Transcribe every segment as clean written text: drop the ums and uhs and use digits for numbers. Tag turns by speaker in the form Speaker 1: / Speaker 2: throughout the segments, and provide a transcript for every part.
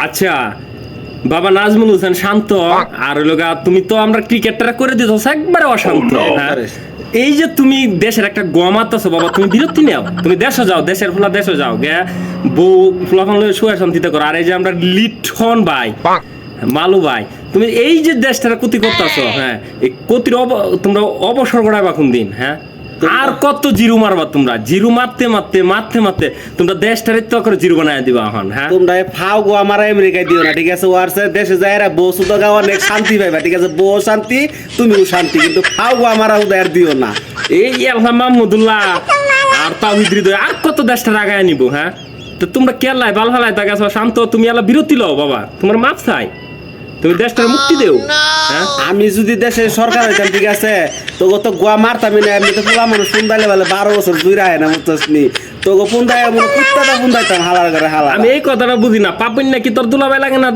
Speaker 1: আচ্ছা বাবা নাজমুল হোসেন শান্ত আর লোগা তুমি তো আমরা ক্রিকেটটা করে দিছো একবারে অশান্ত। হ্যাঁ এই যে তুমি দেশের একটা গমাতাছো বাবা, তুমি বিরতি নাও, তুমি দেশে যাও, দেশের ফুলা দেশে যাও গে বউ ফুলা ফানলে শুয়ে শান্তিতে করো। আর এই যে আমরা লিটন ভাই মালু ভাই তুমি এই যে দেশটার ক্ষতি করতেছো, হ্যাঁ এই ক্ষতির তোমরা অবসর করাবা কোন দিন? হ্যাঁ আর কত জিরো মারবা তোমরা? জিরো মারতে মারতে মারতে মারতে তোমরা দেশটারে তো করে জিরো বানায় দিবা এখন। হ্যাঁ
Speaker 2: তোমরা ফাও গো আমার আমেরিকায় দিও না, ঠিক আছে? ওয়ারসে দেশে যায়রা বউ সুতো গাওয়া অনেক শান্তি পাইবা, ঠিক আছে? বউ শান্তি তুমিও শান্তি, কিন্তু ফাও গো আমার উদয় দিও না।
Speaker 1: এই আলহাম মাহমুদুল্লাহ আর তাওহিদ হৃদয় আর কত দেশটা আগায় নিব। হ্যাঁ তো তোমরা কেলাই বাল ফালাই তা গেছো শান্ত, তুমি এলা বিরতি লও বাবা, তোমার মাপ চাই, তুমি দেশটার মুক্তি দেও। হ্যাঁ
Speaker 2: আমি যদি দেশের সরকার হইতাম, ঠিক আছে, তো তো গোয়া মারতামই না। আমি তো পোলা মানুষ ফুন্দাইলে বলে 12 বছর দুই রায় না মুতসনি, তো গো ফুন্দাই মনে কুত্তাটা ফুন্দাইতাম হালার করে হালা।
Speaker 1: আমি এই কথাটা বুঝি না, পাপিন নাকি তোর দুলাভাই লাগে না?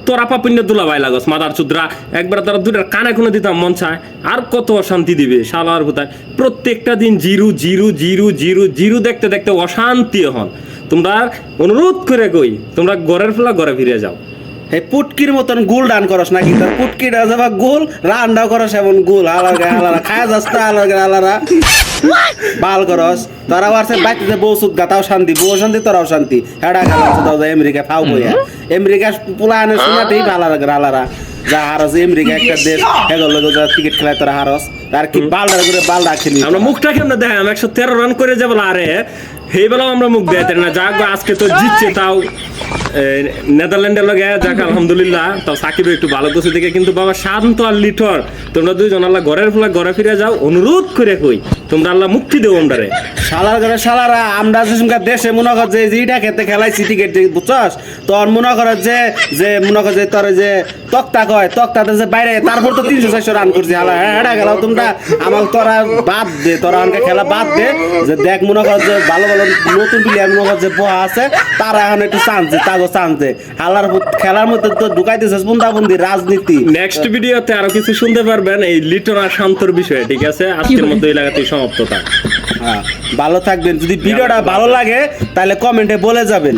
Speaker 1: তোরা পাপিন দুলাভাই লাগস মাদার চুদ্রা, একবার তোরা দুটার কানে খুনে দিতাম মন চায়। আর কত অশান্তি দিবে শালার ভূতায়, প্রত্যেকটা দিন zero zero zero zero zero দেখতে দেখতে অশান্তি হন। তোমরা অনুরোধ করে কই তোমরা ঘরের ফেলা ঘরে ফিরে যাও।
Speaker 2: এই পুটকির মতন গোল ডান করস নাকি? তোর পুটকিটা যাবা গোল, রান্না করস এমন গোল, হালার গায়ে হালারা খায় যাস তো হালার গায়ে হালারা বাল করস। তোরা আছে বাইতে বউ সুদ গাতাও শান্তি, বউ শান্তি তোরাও শান্তি। হেডা খালাম সুদাও যায় আমেরিকা ফাও বইয়া, আমেরিকা পোলা আনে শোনাতেই হালার গায়ে হালারা যা হারস। আমেরিকা একটা দেশ, হেগল লোক যা ক্রিকেট খেলায় তোরা হারস, আর কি বালডা করে বালডা খেলি।
Speaker 1: আমরা মুখটা কেমন দেখাম 113 রান করে যাবো, আরে এই বেলাও আমরা মুখ দেখাতে না। যাক আজকে তো জিতছে, তাও নেদারল্যান্ডের লগে যাক আলহামদুলিল্লাহ, তাও সাকিব একটু ভালো করছে দেখে। কিন্তু বাবা শান্ত আর লিটর তোমরা দুইজন আল্লাহ ঘরের ফেলা ঘরে ফিরে যাও, অনুরোধ করে কই তোমরা আল্লাহ মুক্তি দেও আমরারে।
Speaker 2: শালার ঘরে শালারা আমরা যে দেশে মনে কর যে যেটা খেতে খেলাইছি টিকেট, বুঝছস? তোর মনে কর যে যে মনে কর যে তোর যে তক্তা কয়, তক্তাতে যে বাইরে তারপর তো 300-400 রান করছি হালা। হেডা গেলাও তোমরা আমার, তোরা বাদ দে, তোরা আমাকে খেলা বাদ দে। যে দেখ মনে কর যে ভালো ভালো নতুন প্লেয়ার মনে কর যে বহা আছে, তারা এখন একটু চান্স দে, তাগো চান্স দে। হালার খেলার মধ্যে তো ঢুকাই দিয়েছিস বুন্দাবুন্দি রাজনীতি।
Speaker 1: নেক্সট ভিডিওতে আরো কিছু শুনতে পারবেন এই লিটন আর শান্তর বিষয়ে, ঠিক আছে? আজকের মতো এই লাগাতেই সমাপ্ততা।
Speaker 2: হ্যাঁ ভালো থাকবেন। যদি ভিডিওটা ভালো লাগে তাহলে কমেন্টে বলে যাবেন।